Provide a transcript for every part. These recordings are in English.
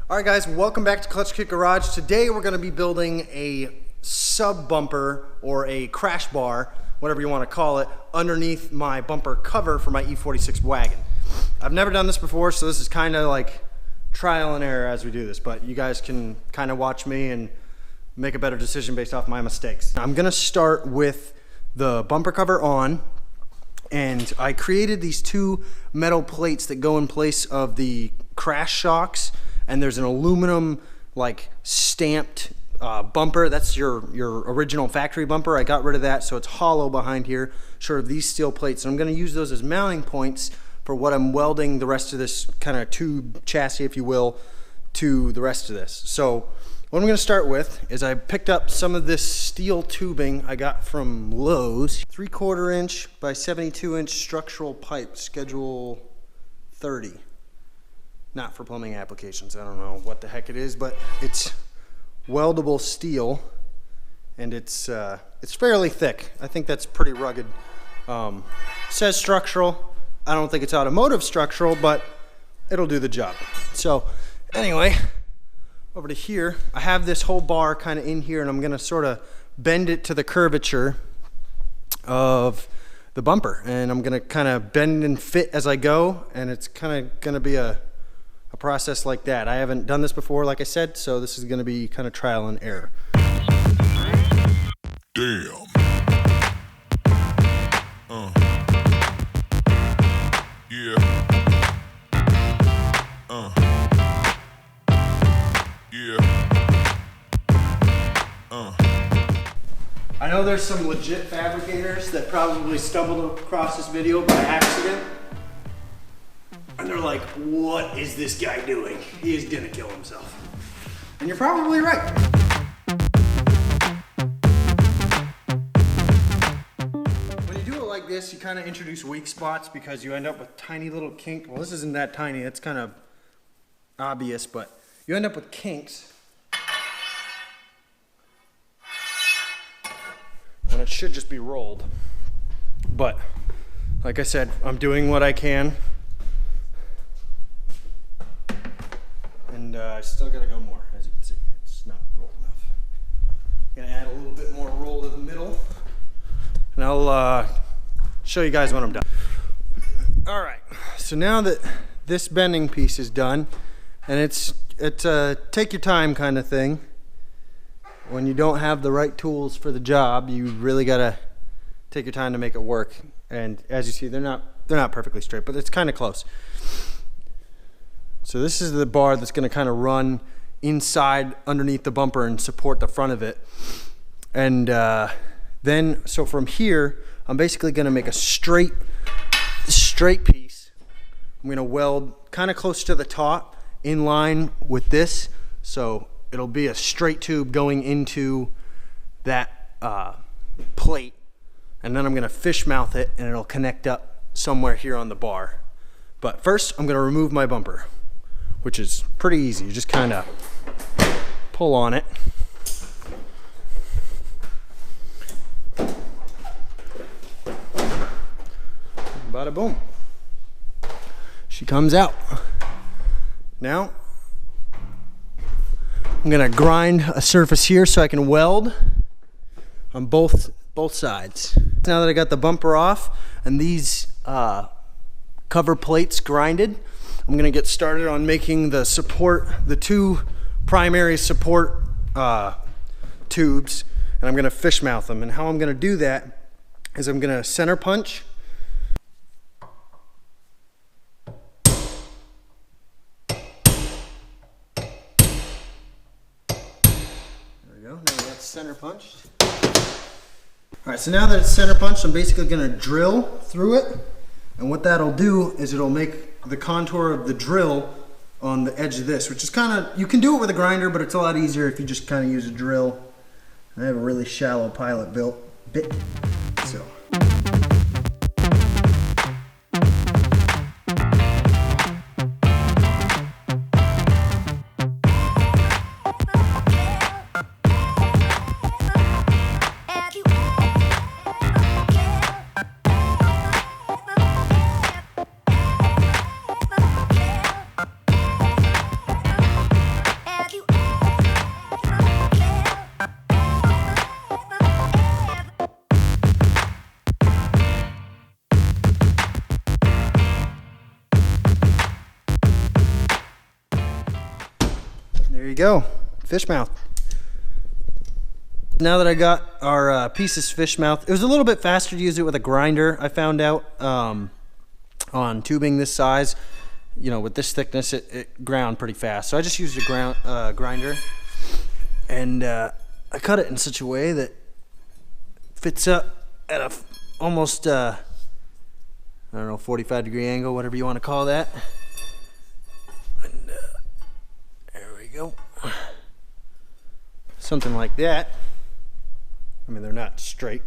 All right, guys, welcome back to Clutch Kit Garage. Today we're going to be building a sub bumper or a crash bar, whatever you want to call it, underneath my bumper cover for my E46 wagon. I've never done this before, so this is kind of like trial and error as we do this, but you guys can kind of watch me and make a better decision based off my mistakes. I'm going to start with the bumper cover on, and I created these two metal plates that go in place of the crash shocks, and there's an aluminum like stamped bumper. That's your original factory bumper. I got rid of that, so it's hollow behind here, short of these steel plates. And I'm going to use those as mounting points for what I'm welding the rest of this kind of tube chassis, if you will, to the rest of this. So what I'm going to start with is I picked up some of this steel tubing I got from Lowe's, 3/4 inch by 72 inch structural pipe, schedule 30. Not for plumbing applications. I don't know what the heck it is, but it's weldable steel, and it's fairly thick. I think that's pretty rugged. Says structural. I don't think it's automotive structural, but it'll do the job. So anyway, over to here, I have this whole bar kind of in here, and I'm going to sort of bend it to the curvature of the bumper, and I'm going to kind of bend and fit as I go, and it's kind of going to be a process like that. I haven't done this before, like I said, so this is going to be kind of trial and error. Damn. Yeah. I know there's some legit fabricators that probably stumbled across this video by accident, and they're like, what is this guy doing? He is gonna kill himself. And you're probably right. When you do it like this, you kind of introduce weak spots because you end up with tiny little kinks. Well, this isn't that tiny, it's kind of obvious, but you end up with kinks. And it should just be rolled. But like I said, I'm doing what I can. And I still gotta go more, as you can see. It's not rolled enough. I'm gonna add a little bit more roll to the middle, and I'll show you guys when I'm done. All right, so now that this bending piece is done, and it's a take your time kind of thing. When you don't have the right tools for the job, you really gotta take your time to make it work. And as you see, they're not perfectly straight, but it's kind of close. So this is the bar that's going to kind of run inside underneath the bumper and support the front of it. And then, so from here, I'm basically going to make a straight piece. I'm going to weld kind of close to the top in line with this. So it'll be a straight tube going into that plate. And then I'm going to fish mouth it, and it'll connect up somewhere here on the bar. But first, I'm going to remove my bumper, which is pretty easy. You just kind of pull on it. Bada boom. She comes out. Now, I'm gonna grind a surface here so I can weld on both sides. Now that I got the bumper off and these cover plates grinded, I'm gonna get started on making the two primary support tubes, and I'm gonna fish mouth them. And how I'm gonna do that is I'm gonna center punch. There we go, now that's center punched. All right, so now that it's center punched, I'm basically gonna drill through it. And what that'll do is it'll make the contour of the drill on the edge of this, which is kind of, you can do it with a grinder, but it's a lot easier if you just kind of use a drill. And I have a really shallow pilot bit, so. There you go, fish mouth. Now that I got our pieces fish mouth, it was a little bit faster to use it with a grinder, I found out, on tubing this size. You know, with this thickness, it ground pretty fast. So I just used a grinder, and I cut it in such a way that fits up at a almost, I don't know, 45-degree angle, whatever you want to call that. And there we go. Something like that. I mean, they're not straight,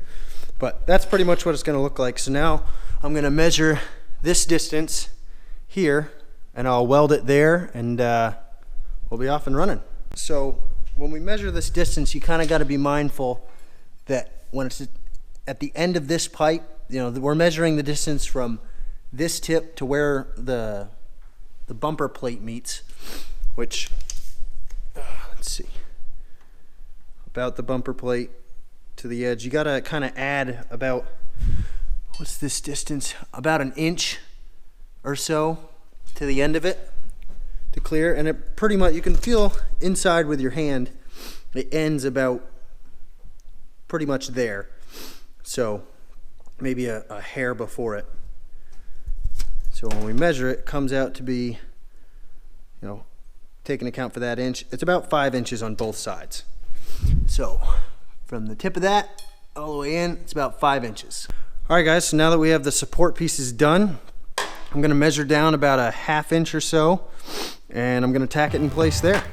but that's pretty much what it's going to look like. So now I'm going to measure this distance here, and I'll weld it there, and we'll be off and running. So when we measure this distance, you kind of got to be mindful that when it's at the end of this pipe, you know, we're measuring the distance from this tip to where the bumper plate meets, which, let's see, about the bumper plate to the edge. You got to kind of add about, what's this distance? About an inch or so to the end of it to clear, and it pretty much, you can feel inside with your hand, it ends about pretty much there. So maybe a hair before it. So when we measure it, it comes out to be, you know, taking account for that inch, it's about 5 inches on both sides. So from the tip of that all the way in, it's about 5 inches. All right, guys, so now that we have the support pieces done, I'm gonna measure down about a 1/2 inch or so, and I'm gonna tack it in place there.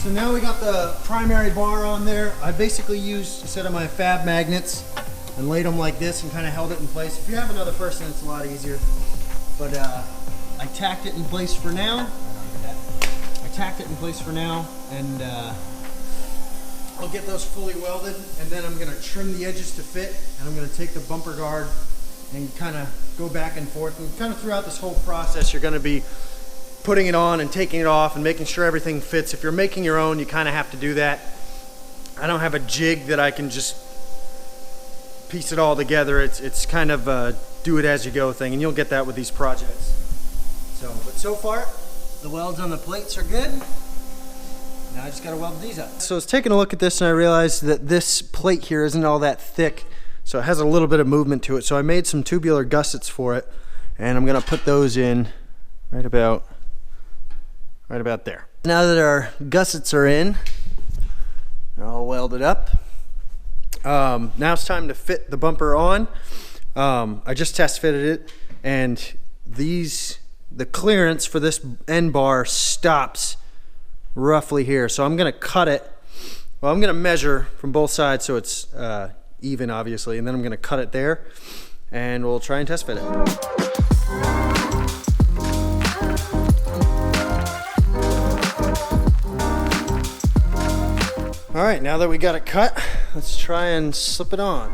So now we got the primary bar on there. I basically used a set of my fab magnets and laid them like this and kind of held it in place. If you have another person, it's a lot easier. But I tacked it in place for now. And I'll get those fully welded, and then I'm gonna trim the edges to fit, and I'm gonna take the bumper guard and kind of go back and forth. And kind of throughout this whole process, you're gonna be putting it on and taking it off and making sure everything fits. If you're making your own, you kind of have to do that. I don't have a jig that I can just piece it all together. It's kind of a do it as you go thing, and you'll get that with these projects. But so far, the welds on the plates are good. Now I just gotta weld these up. So I was taking a look at this and I realized that this plate here isn't all that thick, so it has a little bit of movement to it. So I made some tubular gussets for it, and I'm gonna put those in right about there. Now that our gussets are in, they're all welded up. Now it's time to fit the bumper on. I just test fitted it, and the clearance for this end bar stops roughly here. So I'm gonna cut it. Well, I'm gonna measure from both sides so it's even, obviously, and then I'm gonna cut it there, and we'll try and test fit it. All right, now that we got it cut, let's try and slip it on.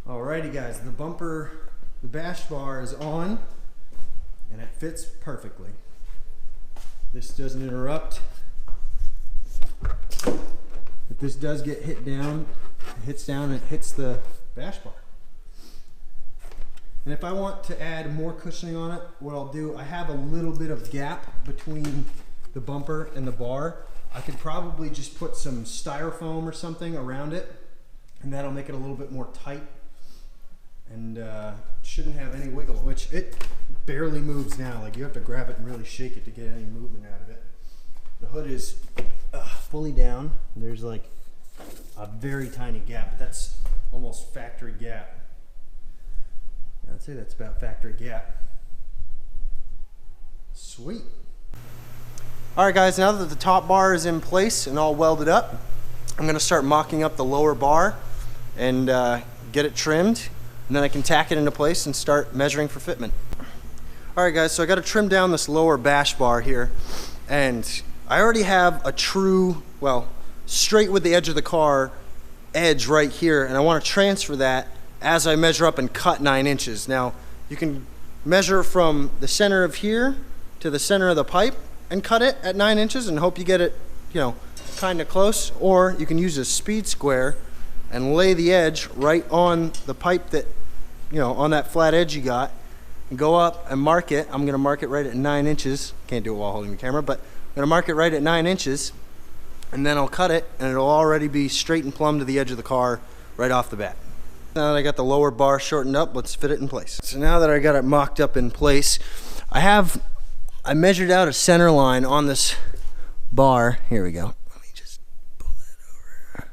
Alrighty guys, the bash bar is on, and it fits perfectly. This doesn't interrupt. If this does get hit down, it hits down and it hits the bash bar. And if I want to add more cushioning on it, what I'll do, I have a little bit of gap between the bumper and the bar. I could probably just put some styrofoam or something around it, and that'll make it a little bit more tight, and shouldn't have any wiggle, which it barely moves now. Like, you have to grab it and really shake it to get any movement out of it. The hood is fully down. There's like a very tiny gap. That's almost factory gap. I'd say that's about factory gap. Sweet. All right guys, now that the top bar is in place and all welded up, I'm gonna start mocking up the lower bar and get it trimmed, and then I can tack it into place and start measuring for fitment. All right guys, so I gotta trim down this lower bash bar here, and I already have a true, well, straight with the edge of the car edge right here, and I wanna transfer that as I measure up and cut 9 inches. Now, you can measure from the center of here to the center of the pipe and cut it at 9 inches and hope you get it, you know, kind of close, or you can use a speed square and lay the edge right on the pipe that, you know, on that flat edge you got, and go up and mark it. I'm gonna mark it right at 9 inches. Can't do it while holding the camera, but I'm gonna mark it right at 9 inches, and then I'll cut it, and it'll already be straight and plumb to the edge of the car right off the bat. Now that I got the lower bar shortened up, let's fit it in place. So now that I got it mocked up in place, I measured out a center line on this bar. Here we go. Let me just pull that over.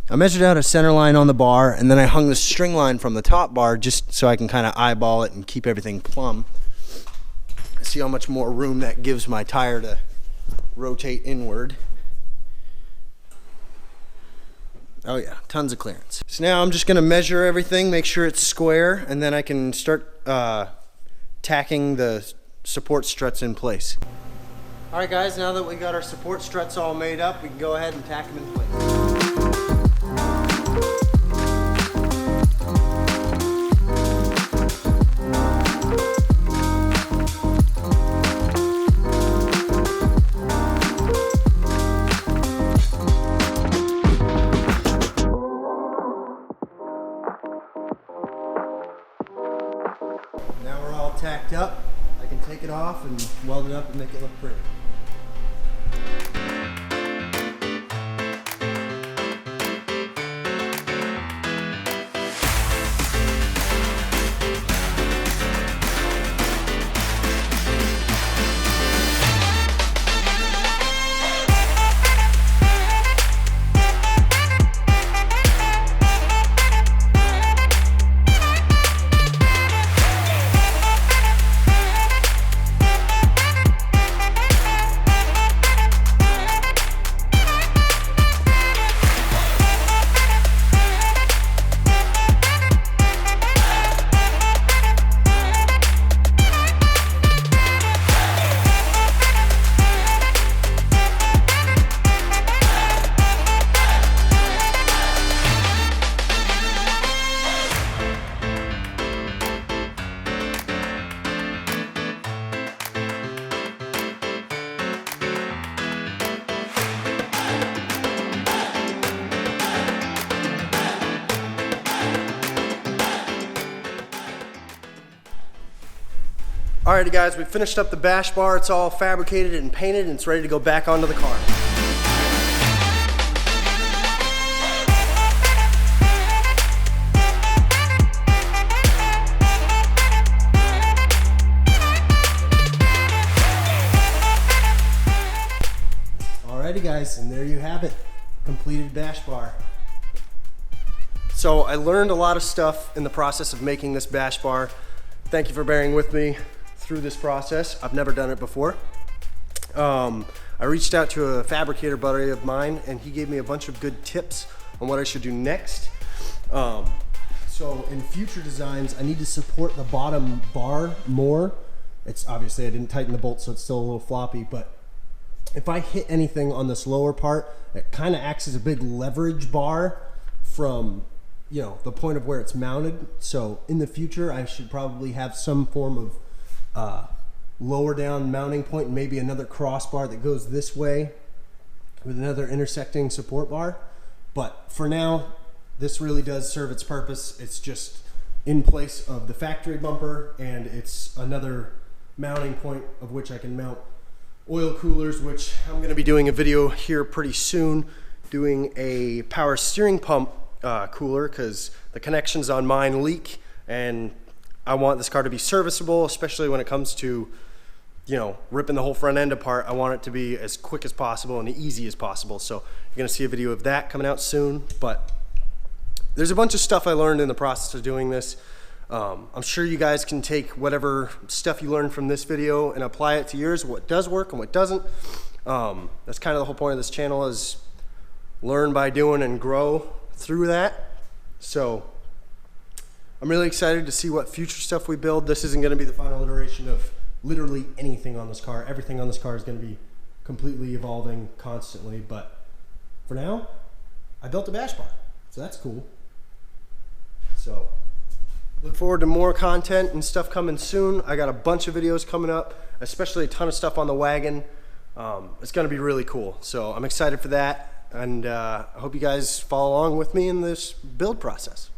I measured out a center line on the bar, and then I hung the string line from the top bar just so I can kind of eyeball it and keep everything plumb. See how much more room that gives my tire to rotate inward. Oh yeah, tons of clearance. So now I'm just gonna measure everything, make sure it's square, and then I can start tacking the support struts in place. All right guys, now that we got our support struts all made up, we can go ahead and tack them in place. Now we're all tacked up, I can take it off and weld it up and make it look pretty. Alrighty guys, we finished up the bash bar. It's all fabricated and painted, and it's ready to go back onto the car. Alrighty guys, and there you have it. Completed bash bar. So I learned a lot of stuff in the process of making this bash bar. Thank you for bearing with me through this process. I've never done it before. I reached out to a fabricator buddy of mine, and he gave me a bunch of good tips on what I should do next. So in future designs, I need to support the bottom bar more. It's obviously, I didn't tighten the bolt, so it's still a little floppy, but if I hit anything on this lower part, it kind of acts as a big leverage bar from, you know, the point of where it's mounted. So in the future, I should probably have some form of lower down mounting point, and maybe another crossbar that goes this way with another intersecting support bar. But for now, this really does serve its purpose. It's just in place of the factory bumper, and it's another mounting point of which I can mount oil coolers, which I'm going to be doing a video here pretty soon, doing a power steering pump cooler, because the connections on mine leak, and I want this car to be serviceable, especially when it comes to, you know, ripping the whole front end apart. I want it to be as quick as possible and easy as possible. So you're gonna see a video of that coming out soon. But there's a bunch of stuff I learned in the process of doing this. I'm sure you guys can take whatever stuff you learned from this video and apply it to yours, what does work and what doesn't. That's kind of the whole point of this channel, is learn by doing and grow through that. So I'm really excited to see what future stuff we build. This isn't going to be the final iteration of literally anything on this car. Everything on this car is going to be completely evolving constantly, but for now, I built a bash bar, so that's cool. So look forward to more content and stuff coming soon. I got a bunch of videos coming up, especially a ton of stuff on the wagon. It's going to be really cool, so I'm excited for that, and I hope you guys follow along with me in this build process.